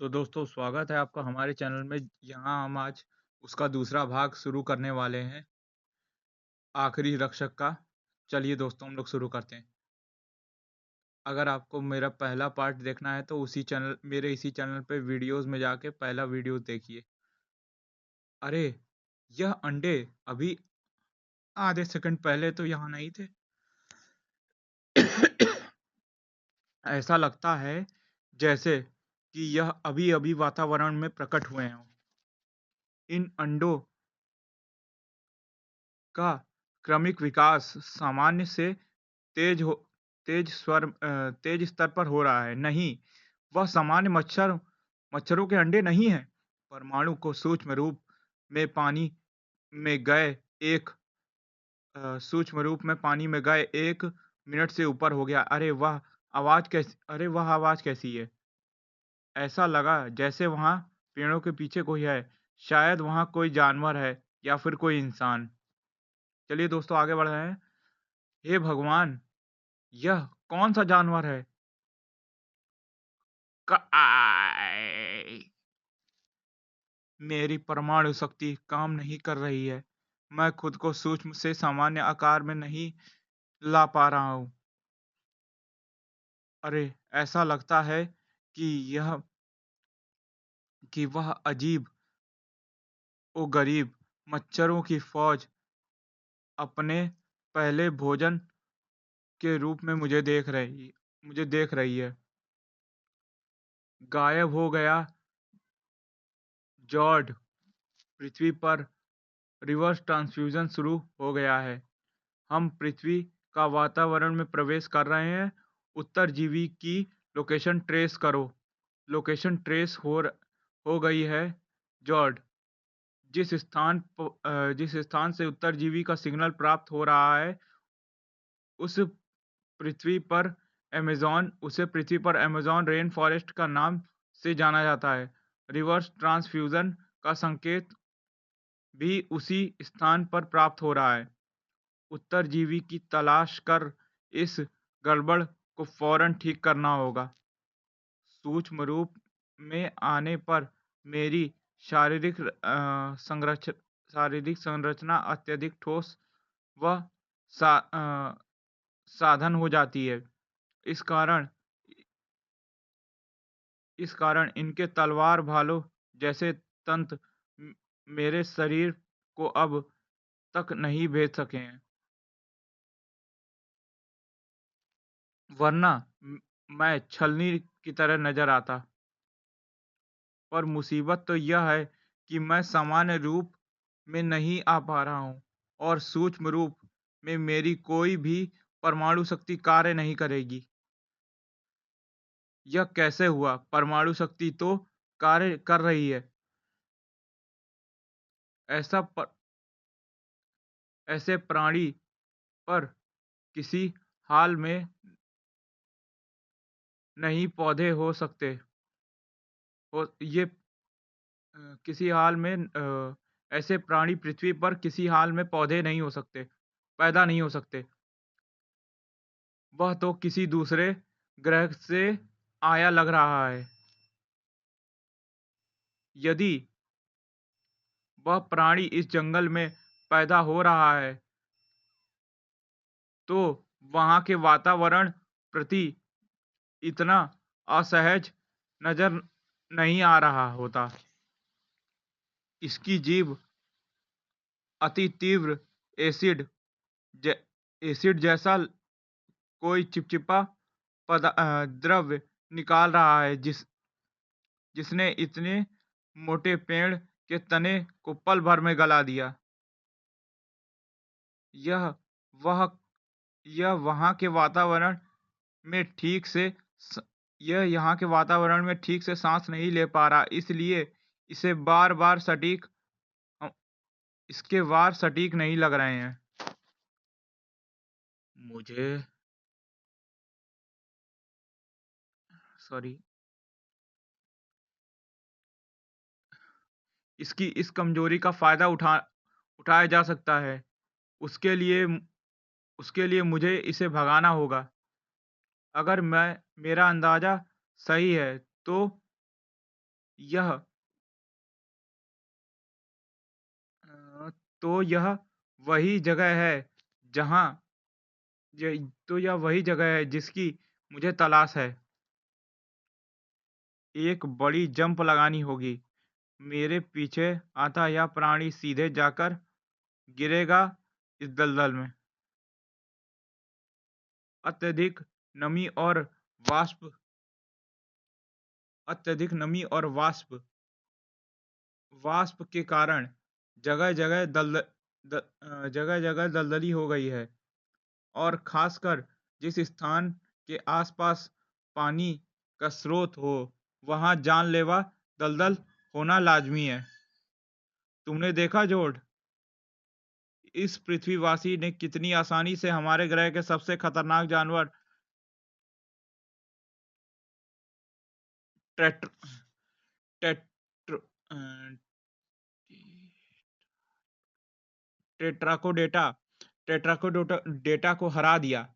दोस्तों स्वागत है आपका हमारे चैनल में। यहाँ हम आज उसका दूसरा भाग शुरू करने वाले हैं, आखिरी रक्षक का। चलिए दोस्तों हम लोग शुरू करते हैं। अगर आपको मेरा पहला पार्ट देखना है तो मेरे इसी चैनल पे वीडियोज़ में जाके पहला वीडियो देखिए। अरे! यह अंडे अभी आधे सेकंड पहले तो यहाँ नहीं थे। ऐसा लगता है जैसे कि यह अभी-अभी वातावरण में प्रकट हुए हों। इन अंडों का क्रमिक विकास सामान्य से तेज हो तेज स्तर पर हो रहा है। नहीं, वह सामान्य मच्छरों के अंडे नहीं हैं। परमाणु को सूक्ष्म रूप में पानी में गए एक सूक्ष्म रूप में पानी में गए 1 मिनट से ऊपर हो गया। अरे वह आवाज़ कैसी है? ऐसा लगा जैसे वहाँ पेड़ों के पीछे कोई है। शायद वहाँ कोई जानवर है या फिर कोई इंसान। चलिए दोस्तों आगे बढ़ रहे हैं। हे भगवान! यह कौन-सा जानवर है? क आय मेरी परमाणु शक्ति काम नहीं कर रही है। मैं खुद को सूक्ष्म से सामान्य आकार में नहीं ला पा रहा हूँ। अरे! ऐसा लगता है कि यह वह अजीब ओ गरीब मच्छरों की फ़ौज अपने पहले भोजन के रूप में मुझे देख रही है। गायब हो गया जॉर्ड पृथ्वी पर रिवर्स ट्रांसफ्यूज़न शुरू हो गया है। हम पृथ्वी का वातावरण में प्रवेश कर रहे हैं। उत्तरजीवी की लोकेशन ट्रेस करो। लोकेशन ट्रेस हो गई है जॉर्ड। जिस स्थान से उत्तरजीवी का सिग्नल प्राप्त हो रहा है, उस पृथ्वी पर उसे पृथ्वी पर अमेज़न रेन फ़ॉरेस्ट का नाम से जाना जाता है। रिवर्स ट्रांसफ्यूज़न का संकेत भी उसी स्थान पर प्राप्त हो रहा है। उत्तरजीवी की तलाश कर इस गड़बड़ को फ़ौरन ठीक करना होगा। सूक्ष्म रूप में आने पर मेरी शारीरिक संरच शारीरिक संरचना अत्यधिक ठोस व साधन हो जाती है। इस कारण इस कारण इनके तलवार भालों जैसे तंत्र म मेरे शरीर को अब तक नहीं भेद सके हैं। वरना मैं छलनी की तरह नज़र आता। पर मुसीबत तो यह है कि मैं सामान्य रूप में नहीं आ पा रहा हूँ और सूक्ष्म रूप में मेरी कोई भी परमाणु शक्ति कार्य नहीं करेगी। यह कैसे हुआ? परमाणु शक्ति तो कार्य कर रही है। ऐसा प ऐसे प्राणी पर किसी हाल में नहीं पौधे हो सकते। हो ये किसी हाल में ऐसे प्राणी पृथ्वी पर किसी हाल में पैदा नहीं हो सकते। वह तो किसी दूसरे ग्रह से आया लग रहा है। यदि वह प्राणी इस जंगल में पैदा हो रहा है, तो वहाँ के वातावरण प्रति इतना असहज नज़र नहीं आ रहा होता। इसकी जीभ अति तीव्र एसिड ज एसिड जैसा कोई चिपचिपा द्रव्य निकाल रहा है जिसने इतने मोटे पेड़ के तने को पल भर में गला दिया। यह वह यह वहाँ के वातावरण में ठीक से स यह यहाँ के वातावरण में ठीक से साँस नहीं ले पा रहा, इसलिए इसे बार-बार अ, इसके वार सटीक नहीं लग रहे हैं। मुझे सॉरी इसकी इस कमज़ोरी का फ़ायदा उठाया जा सकता है। उसके लिए उसके लिए मुझे इसे भगाना होगा। अगर मेरा अंदाज़ा सही है, तो यह तो यह वही जगह है जहाँ य तो यह वही जगह है जिसकी मुझे तलाश है। एक बड़ी जंप लगानी होगी। मेरे पीछे आता यह प्राणी सीधे जाकर गिरेगा इस दलदल में। अत्यधिक नमी और वाष्प अत्यधिक नमी और वाष्प के कारण जगह-जगह जगह-जगह दलदली हो गई है और खासकर जिस स्थान के आसपास पानी का स्रोत हो, वहाँ जानलेवा दलदल होना लाज़मी है। तुमने देखा जॉर्ज, इस पृथ्वीवासी ने कितनी आसानी से हमारे ग्रह के सबसे खतरनाक जानवर टेट्र टेट्र अ, टेट्राकोडेटा टेट्राकोडोटा डेटा को हरा दिया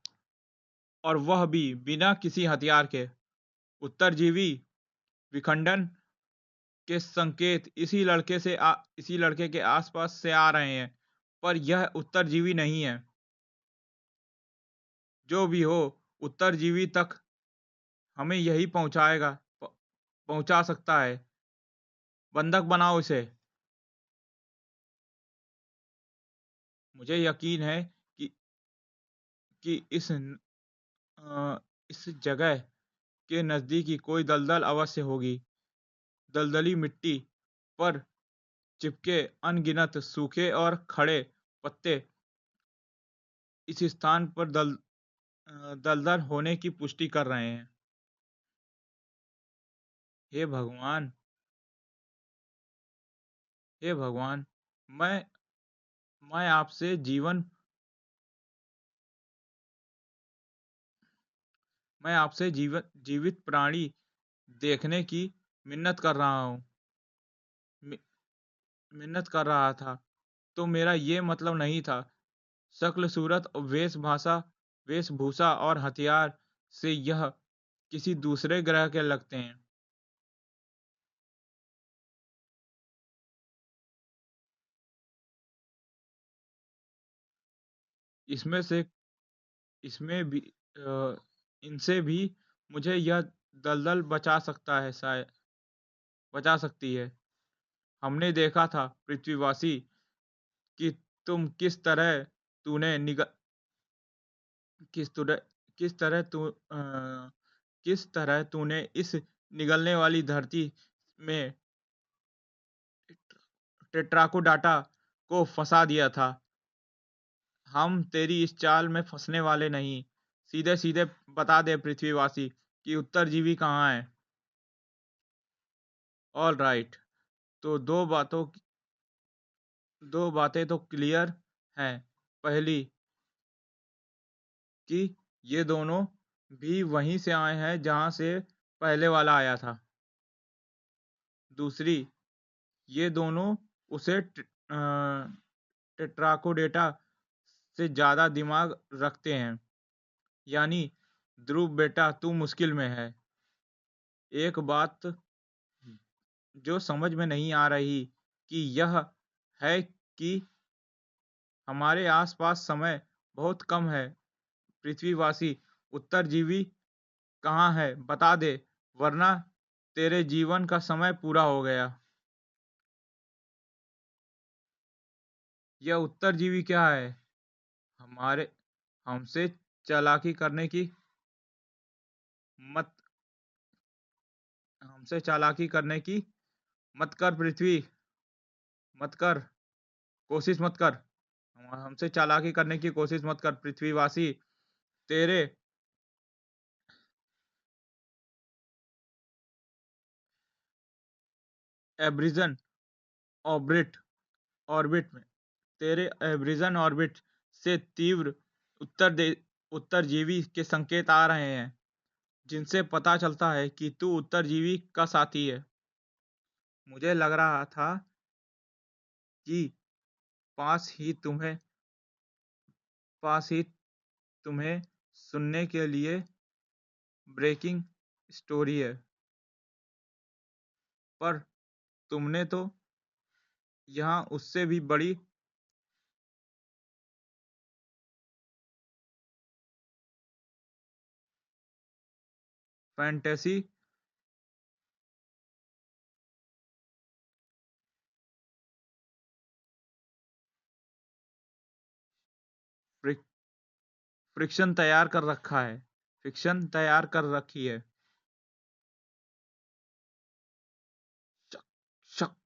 और वह भी बिना किसी हथियार के। उत्तरजीवी विखंडन के संकेत इसी लड़के के आसपास से आ रहे हैं, पर यह उत्तरजीवी नहीं है। जो भी हो, उत्तरजीवी तक हमें यही पहुंचा सकता है। बंधक बनाओ इसे। मुझे यकीन है कि कि इस जगह के नजदीक ही कोई दलदल अवश्य होगी। दलदली मिट्टी पर चिपके अनगिनत सूखे और खड़े पत्ते इस स्थान पर दलदल होने की पुष्टि कर रहे हैं। हे भगवान! हे भगवान! मैं मैं आपसे जीवित प्राणी देखने की मिन्नत कर रहा हूँ। मि मिन्नत कर रहा था, तो मेरा ये मतलब नहीं था। शक्ल सूरत और वेशभूषा और हथियार से यह किसी दूसरे ग्रह के लगते हैं। इसमें से इसमें भी इनसे भी मुझे यह दलदल बचा सकती है। हमने देखा था पृथ्वीवासी कि तुम तूने निग किस तरह किस तरह तू किस तरह तूने इस निगलने वाली धरती में टेट्राकोडाटा को फंसा दिया था। हम तेरी इस चाल में फंसने वाले नहीं। सीधे-सीधे बता दे पृथ्वीवासी कि उत्तरजीवी कहाँ है? ऑल राइट, तो दो बातें तो क्लियर हैं। पहली कि ये दोनों भी वहीं से आए हैं जहाँ से पहले वाला आया था। दूसरी, ये दोनों उसे टेट्राकोडेटा से ज़्यादा दिमाग रखते हैं। यानी ध्रुव बेटा तू मुश्किल में है। एक बात जो समझ में नहीं आ रही कि यह है कि हमारे आसपास समय बहुत कम है। पृथ्वीवासी उत्तरजीवी कहाँ है बता दे, वरना तेरे जीवन का समय पूरा हो गया। यह उत्तरजीवी क्या है? हमारे हमसे चालाकी करने की मत हमसे चालाकी करने की मत कर पृथ्वी, मत कर, कोशिश मत कर। हमसे चालाकी करने की कोशिश मत कर पृथ्वीवासी। तेरे एब्रिजन ऑर्बिट ऑर्बिट में तेरे एब्रिजन ऑर्बिट से तीव्र उत्तर दे उत्तरजीवी के संकेत आ रहे हैं, जिनसे पता चलता है कि तू उत्तरजीवी का साथी है। मुझे लग रहा था कि पास ही तुम्हें पास ही तुम्हें सुनने के लिए ब्रेकिंग स्टोरी है। पर तुमने तो यहाँ उससे भी बड़ी फैंटेसी फ्रिक्शन तैयार कर रखा है, फिक्शन तैयार कर रखी है। शक, शक,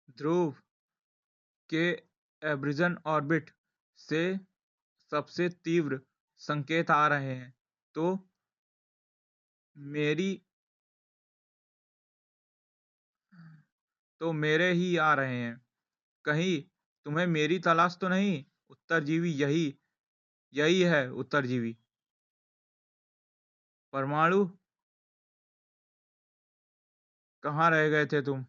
ध्रुव के एब्रिजन ऑर्बिट से सबसे तीव्र संकेत आ रहे हैं, तो मेरी तो मेरे ही आ रहे हैं। कहीं तुम्हें मेरी तलाश तो नहीं? उत्तरजीवी यही यही है उत्तरजीवी। परमाणु, कहाँ रह गए थे तुम?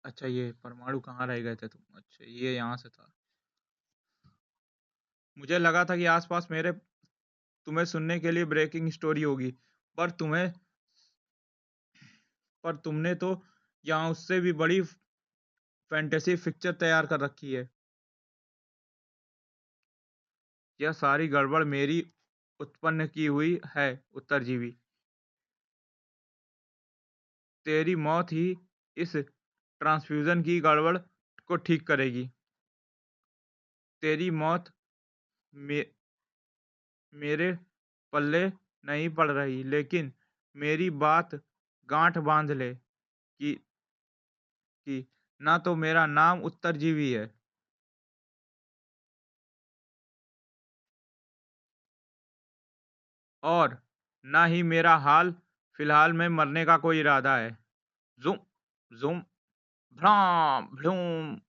अच्छा, ये परमाणु कहाँ रह गए थे तुम? अच्छा, ये यहाँ से था। मुझे लगा था कि आसपास मेरे तुम्हें सुनने के लिए ब्रेकिंग स्टोरी होगी, पर तुम्हें पर तुमने तो यहाँ उससे भी बड़ी फैंटेसी पिक्चर तैयार कर रखी है। यह सारी गड़बड़ मेरी उत्पन्न की हुई है उत्तरजीवी। तेरी मौत ही इस ट्रांसफ्यूजन की गड़बड़ को ठीक करेगी। तेरी मौत मे, मेरे पल्ले नहीं पड़ रही, लेकिन मेरी बात गांठ बांध ले कि ना तो मेरा नाम उत्तरजीवी है, और ना ही मेरा हाल फिलहाल में मरने का कोई इरादा है। जुम जुम भ्राम भ्रूम।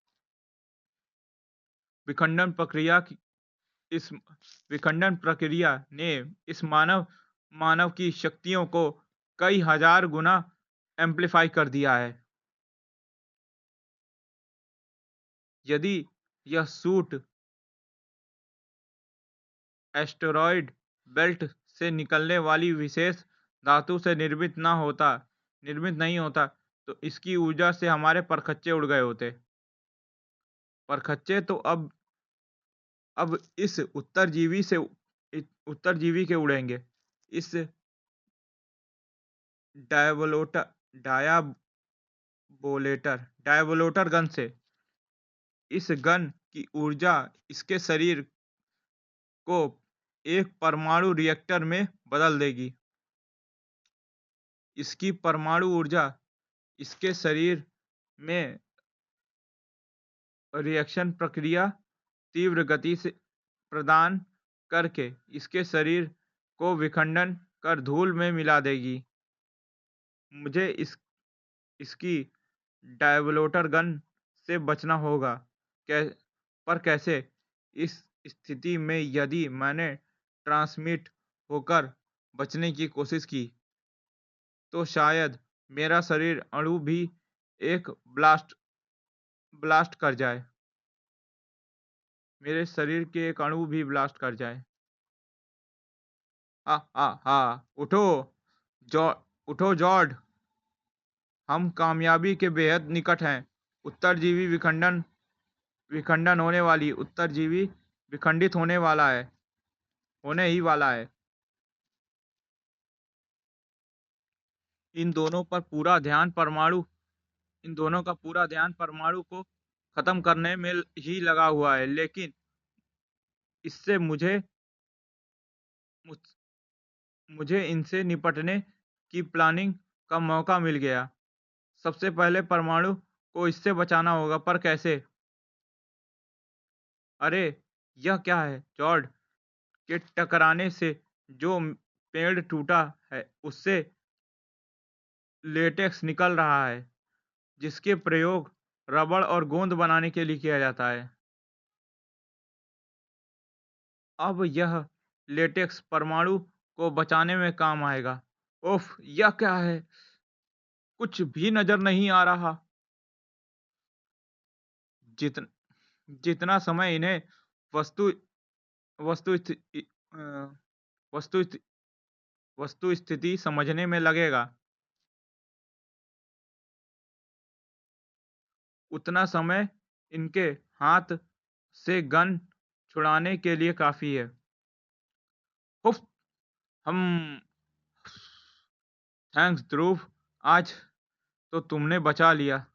विखंडन प्रक्रिया की इस विखंडन प्रक्रिया ने इस मानव की शक्तियों को कई हजार गुना एम्प्लीफाई कर दिया है। यदि यह सूट एस्टेरॉयड बेल्ट से निकलने वाली विशेष धातु से निर्मित नहीं होता, तो इसकी ऊर्जा से हमारे परखच्चे उड़ गए होते। परखच्चे तो अब इस उत्तरजीवी के उड़ेंगे। इस डायवोलोटर डायवोलेटर गन से। इस गन की ऊर्जा इसके शरीर को एक परमाणु रिएक्टर में बदल देगी। इसकी परमाणु ऊर्जा इसके शरीर में रिएक्शन प्रक्रिया तीव्र गति से प्रदान करके इसके शरीर को विखंडन कर धूल में मिला देगी। मुझे इसकी डायवोलेटर गन से बचना होगा। कै पर कैसे? इस स्थिति में यदि मैंने ट्रांसमिट होकर बचने की कोशिश की, तो शायद मेरा शरीर अणु भी एक ब्लास्ट कर जाए। मेरे शरीर के एक अणु भी ब्लास्ट कर जाए। उठो जॉ उठो जॉर्ड, हम कामयाबी के बेहद निकट हैं। उत्तरजीवी विखंडन उत्तरजीवी विखंडित होने ही वाला है। इन दोनों पर पूरा ध्यान परमाणु इन दोनों का पूरा ध्यान परमाणु को खत्म करने में ही लगा हुआ है, लेकिन इससे मुझ- मुझे इनसे निपटने की प्लानिंग का मौका मिल गया। सबसे पहले परमाणु को इससे बचाना होगा, पर कैसे? अरे, यह क्या है? जॉर्ड के टकराने से जो पेड़ टूटा है, उससे लेटेक्स निकल रहा है, जिसके प्रयोग रबड़ और गोंद बनाने के लिए किया जाता है। अब यह लेटेक्स परमाणु को बचाने में काम आएगा। उफ, यह क्या है? कुछ भी नजर नहीं आ रहा। जित जितना समय इन्हें वस्तु वस्तु स्थिति वस्तु स्थिति समझने में लगेगा, उतना समय इनके हाथ से गन छुड़ाने के लिए काफ़ी है। उफ़! हम थैंक्स ध्रुव, आज तो तुमने बचा लिया।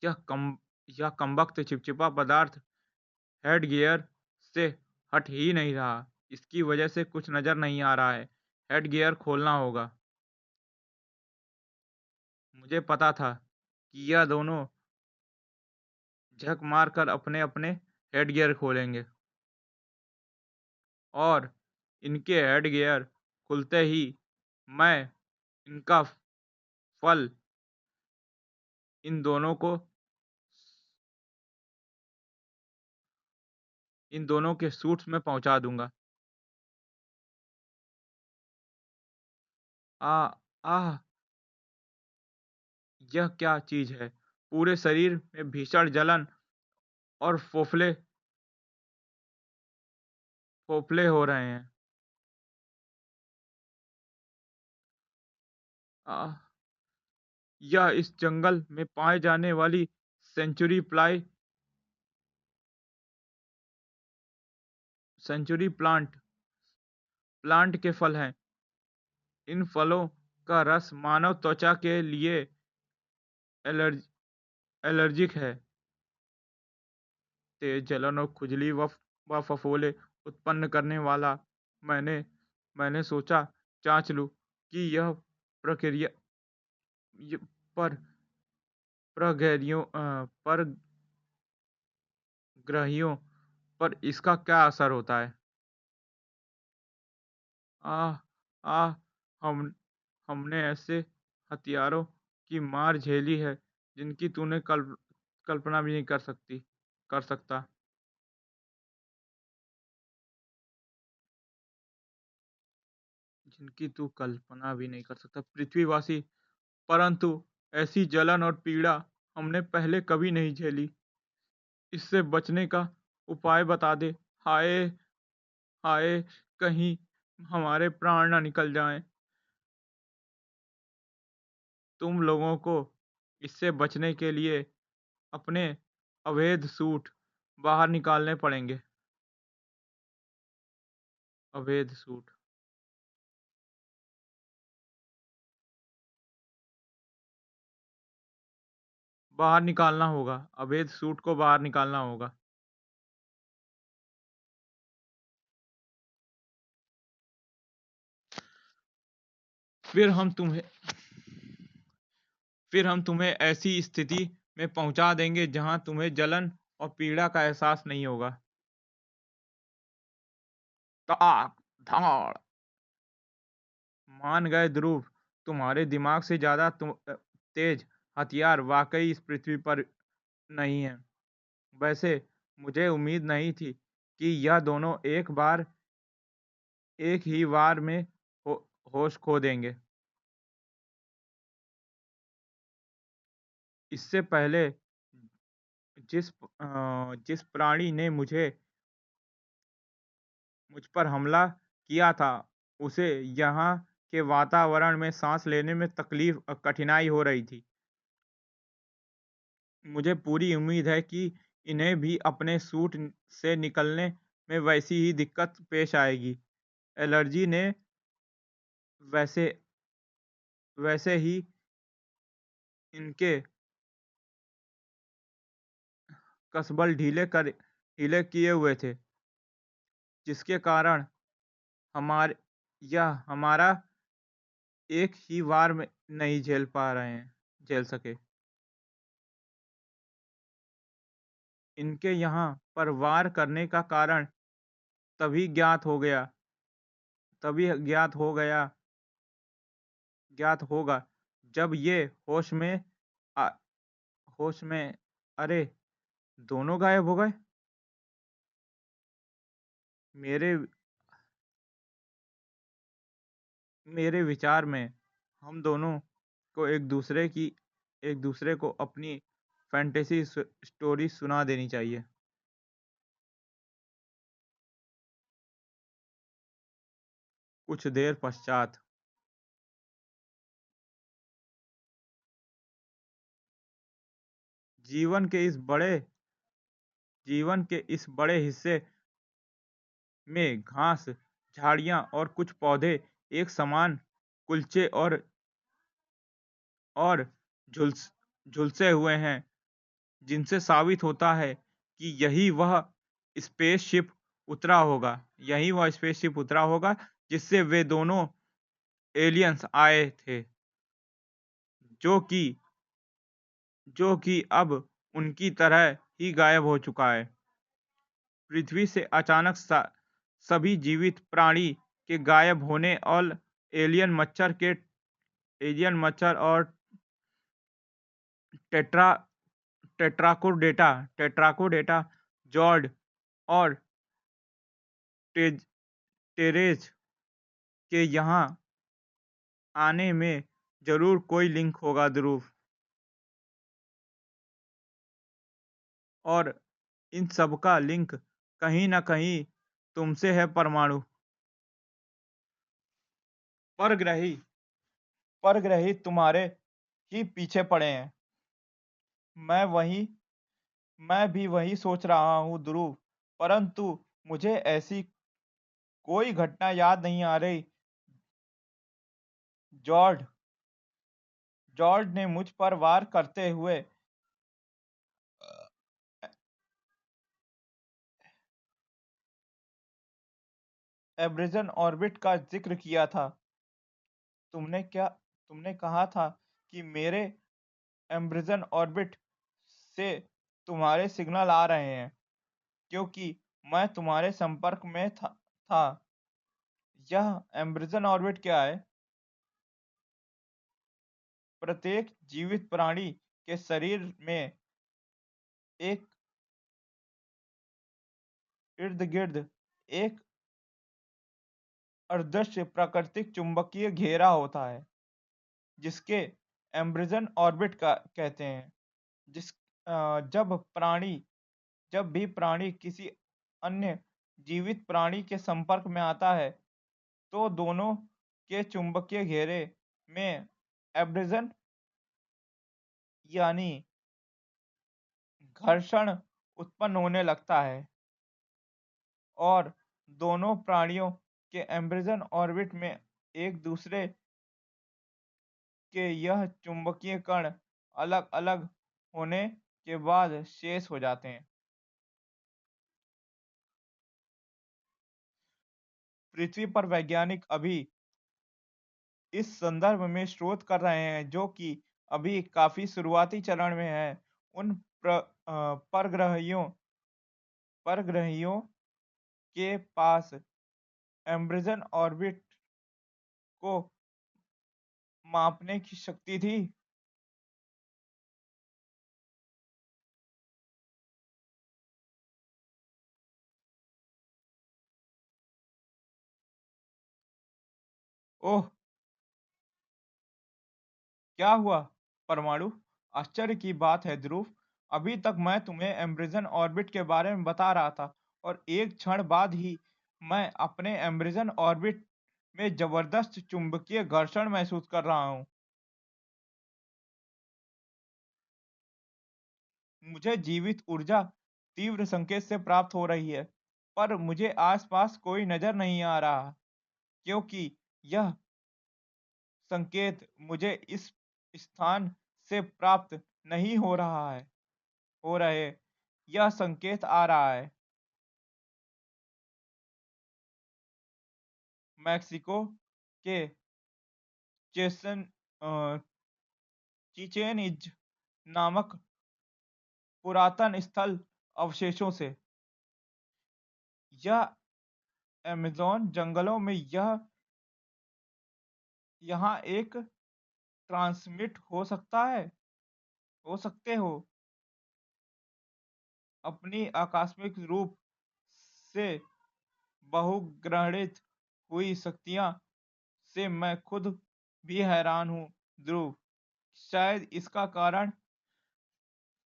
यह कम यह कमबख्त चिपचिपा पदार्थ हेडगियर से हट ही नहीं रहा। इसकी वजह से कुछ नज़र नहीं आ रहा है। हेडगियर खोलना होगा। मुझे पता था कि यह दोनों झक मारकर अपने-अपने हेडगियर खोलेंगे और इनके हेडगियर खुलते ही मैं इनका फल इन दोनों को इन दोनों के सूट्स में पहुँचा दूँगा। आ आह! यह क्या चीज़ है? पूरे शरीर में भीषण जलन और फोफले हो रहे हैं। आह! यह इस जंगल में पाए जाने वाली सेंचुरी प्लांट के फल हैं। इन फलों का रस मानव त्वचा के लिए एलर्ज एलर्जिक है। तेज जलन और खुजली व फफोले उत्पन्न करने वाला। मैंने मैंने सोचा जांच लूं कि यह प्रक्रिया य- पर परग्रहियों पर इसका क्या असर होता है। आह आह हम हमने ऐसे हथियारों की मार झेली है जिनकी तूने कल्पना भी नहीं कर सकता। जिनकी तू कल्पना भी नहीं कर सकता पृथ्वीवासी। परंतु ऐसी जलन और पीड़ा हमने पहले कभी नहीं झेली। इससे बचने का उपाय बता दे। हाय हाय, कहीं हमारे प्राण ना निकल जाएं। तुम लोगों को इससे बचने के लिए अपने अवैध सूट बाहर निकालने पड़ेंगे। अवैध सूट बाहर निकालना होगा। अवैध सूट को बाहर निकालना होगा। फिर हम तुम्हें फिर हम तुम्हें ऐसी स्थिति में पहुंचा देंगे जहां तुम्हें जलन और पीड़ा का एहसास नहीं होगा। ताक धाड़ मान गए ध्रुव। तुम्हारे दिमाग से ज्यादा तेज हथियार वाकई इस पृथ्वी पर नहीं है। वैसे मुझे उम्मीद नहीं थी कि यह दोनों एक ही वार में हो, होश खो देंगे। इससे पहले जिस प्राणी ने मुझ पर हमला किया था, उसे यहाँ के वातावरण में सांस लेने में कठिनाई हो रही थी। मुझे पूरी उम्मीद है कि इन्हें भी अपने सूट से निकलने में वैसी ही दिक्कत पेश आएगी। एलर्जी ने वैसे वैसे ही इनके कसबल ढीले किए हुए थे, जिसके कारण हमारे यह हमारा एक ही वार में नहीं झेल सके। इनके यहाँ पर वार करने का कारण तभी ज्ञात हो गया तभी ज्ञात होगा जब ये आ, होश में अरे, दोनों गायब हो गए। मेरे मेरे विचार में हम दोनों को एक दूसरे को अपनी फैंटेसी स्टोरी सुना देनी चाहिए। कुछ देर पश्चात जीवन के इस बड़े जीवन के इस बड़े हिस्से में घास, झाड़ियाँ और कुछ पौधे एक समान कुलचे और झुलस झुलसे हुए हैं, जिनसे साबित होता है कि स्पेसशिप यही वह स्पेसशिप उतरा होगा जिससे वे दोनों एलियंस आए थे, जो कि जो कि अब उनकी तरह ही गायब हो चुका है। पृथ्वी से अचानक सभी जीवित प्राणी के गायब होने और एलियन मच्छर के एलियन मच्छर और टेट्रा टेट्राकोडेटा टेट्राकोडेटा जॉर्ड और टेज टेरेस के यहाँ आने में ज़रूर कोई लिंक होगा ध्रुव। और इन सब का लिंक कहीं न कहीं तुमसे है परमाणु। परग्रही परग्रही तुम्हारे ही पीछे पड़े हैं। मैं वही मैं भी वही सोच रहा हूँ ध्रुव, परंतु मुझे ऐसी कोई घटना याद नहीं आ रही। जॉर्ज जॉर्ज ने मुझ पर वार करते हुए एब्रेजन ऑर्बिट का जिक्र किया था। तुमने कहा था कि मेरे एम्ब्रिजन ऑर्बिट से तुम्हारे सिग्नल आ रहे हैं, क्योंकि मैं तुम्हारे संपर्क में था। यह एम्ब्रिजन ऑर्बिट क्या है? प्रत्येक जीवित प्राणी के शरीर में एक इर्द गिर्द एक अदृश्य प्राकृतिक चुंबकीय घेरा होता है, जिसके एम्ब्रिजन ऑर्बिट का कहते हैं। जिस जब जब भी प्राणी किसी अन्य जीवित प्राणी के संपर्क में आता है, तो दोनों के चुंबकीय घेरे में एब्रेजन यानी घर्षण उत्पन्न होने लगता है और दोनों प्राणियों के एम्ब्रिजन ऑर्बिट में एक दूसरे के यह चुंबकीय कण अलग-अलग होने के बाद शेष हो जाते हैं। पृथ्वी पर वैज्ञानिक अभी इस संदर्भ में शोध कर रहे हैं, जो कि अभी काफी शुरुआती चरण में है। उन परग्रहियों परग्रहियों के पास एम्ब्रिजन ऑर्बिट को मापने की शक्ति थी। ओह, क्या हुआ? परमाणु? आश्चर्य की बात है ध्रुव। अभी तक मैं तुम्हें एम्ब्रिजन ऑर्बिट के बारे में बता रहा था और एक क्षण बाद ही मैं अपने एम्ब्रिजन ऑर्बिट में जबरदस्त चुंबकीय घर्षण महसूस कर रहा हूँ। मुझे जीवित ऊर्जा तीव्र संकेत से प्राप्त हो रही है, पर मुझे आसपास कोई नजर नहीं आ रहा, क्योंकि यह संकेत मुझे इस स्थान से प्राप्त नहीं हो रहे। यह संकेत आ रहा है मैक्सिको के चेसन चिचेन इज नामक पुरातन स्थल अवशेषों से। यह अमेज़न जंगलों में यहाँ एक ट्रांसमिट हो सकते हो। अपनी आकस्मिक रूप से बहुग्रहित हुई शक्तियाँ से मैं खुद भी हैरान हूँ ध्रुव। शायद इसका कारण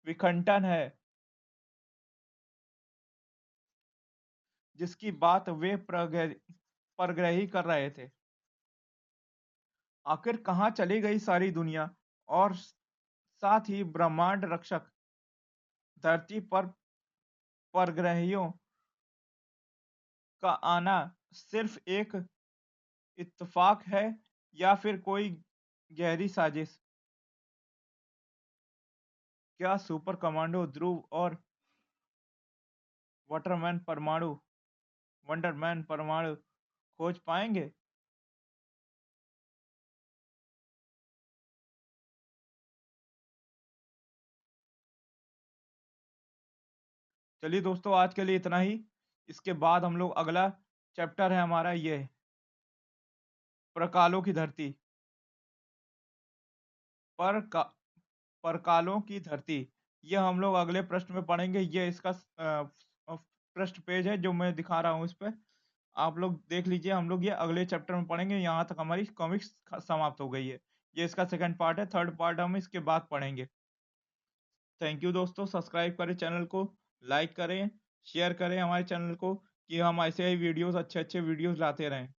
विखंडन है, जिसकी बात वे परग्रही कर रहे थे। आखिर कहाँ चली गई सारी दुनिया और साथ ही ब्रह्मांड रक्षक धरती पर परग्रहियों का आना सिर्फ एक इत्तेफाक है या फिर कोई गहरी साजिश? क्या सुपर कमांडो ध्रुव और वंडरमैन परमाणु खोज पाएंगे? चलिए दोस्तों, आज के लिए इतना ही। इसके बाद हम लोग अगला चैप्टर है हमारा ये प्रकालों की धरती। पर का परकालों की धरती, ये हम लोग अगले पृष्ठ में पढ़ेंगे। ये इसका पृष्ठ पेज है जो मैं दिखा रहा हूँ इस पे। आप लोग देख लीजिए, हम लोग ये अगले चैप्टर में पढ़ेंगे। यहाँ तक हमारी कॉमिक्स समाप्त हो गई है। ये इसका सेकंड पार्ट है, थर्ड पार्ट हम इसके बाद पढ़ेंगे। थैंक यू दोस्तों, सब्सक्राइब करें चैनल को, लाइक करें, शेयर करें हमारे चैनल को, कि हम ऐसे ही वीडियोस अच्छे अच्छे वीडियोस लाते रहें।